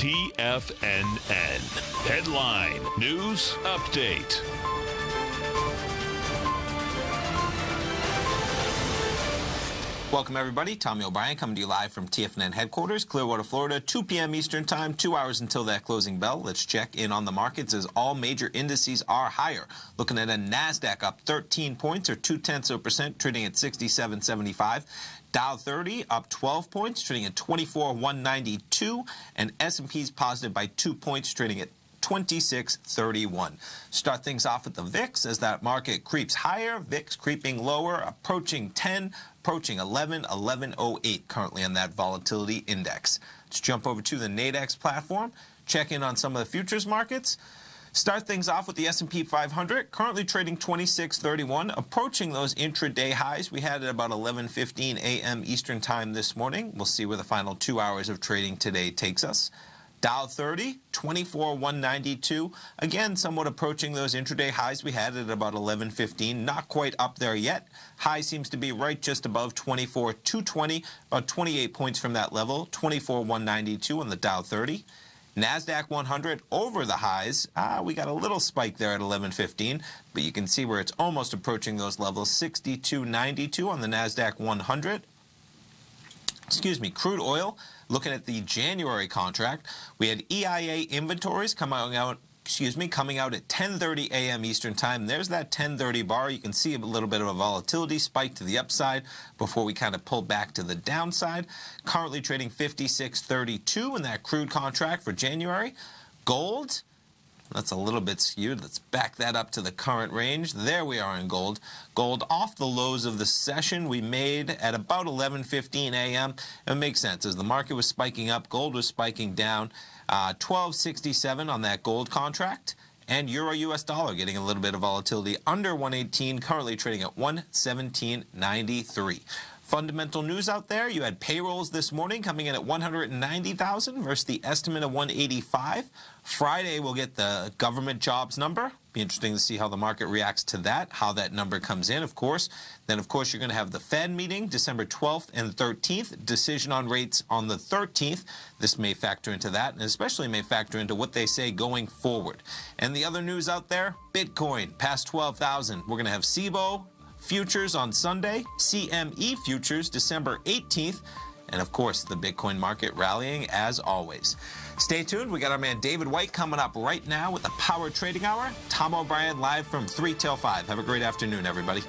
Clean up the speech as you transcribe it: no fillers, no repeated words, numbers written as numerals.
TFNN. Headline News Update. Welcome, everybody. Tommy O'Brien coming to you live from TFNN headquarters, Clearwater, Florida, 2 p.m. Eastern Time, 2 hours until that closing bell. Let's check in on the markets as all major indices are higher. Looking at a Nasdaq up 13 points or 0.2%, trading at 67.75. Dow 30 up 12 points, trading at 24,192. And S&P's positive by 2 points, trading at 26.31. Start things off with the VIX as that market creeps higher. VIX creeping lower, approaching 10, approaching 11, 11.08 currently on that volatility index. Let's jump over to the Nadex platform, check in on some of the futures markets. Start things off with the S&P 500, currently trading 26.31, approaching those intraday highs we had at about 11:15 a.m. Eastern Time this morning. We'll see where the final 2 hours of trading today takes us. Dow 30, 24,192. Again, somewhat approaching those intraday highs we had at about 11:15. Not quite up there yet. High seems to be right just above 24,220, about 28 points from that level, 24,192 on the Dow 30. Nasdaq 100 over the highs. We got a little spike there at 11:15, but you can see where it's almost approaching those levels, 62.92 on the Nasdaq 100. Crude oil, looking at the January contract, we had EIA inventories coming out at 10:30 a.m. Eastern Time. There's that 10:30 bar. You can see a little bit of a volatility spike to the upside before we kind of pull back to the downside. Currently trading 56.32 in that crude contract for January. Gold, that's a little bit skewed. Let's back that up to the current range. There we are in gold. Gold off the lows of the session we made at about 11:15 a.m. It makes sense. As the market was spiking up, gold was spiking down. 12.67 on that gold contract. And Euro US dollar getting a little bit of volatility under 118, currently trading at 117.93. Fundamental news out there, you had payrolls this morning coming in at 190,000 versus the estimate of 185. Friday we'll get the government jobs number. Be interesting to see how the market reacts to that, how that number comes in, of course. Then, of course, you're going to have the Fed meeting December 12th and 13th. Decision on rates on the 13th. This may factor into that, and especially may factor into what they say going forward. And the other news out there, Bitcoin past 12,000. We're going to have SIBO futures on Sunday, CME futures December 18th, and of course the Bitcoin market rallying as always. Stay tuned. We got our man David White coming up right now with the Power Trading Hour. Tom O'Brien live from 3 till 5. Have a great afternoon, everybody.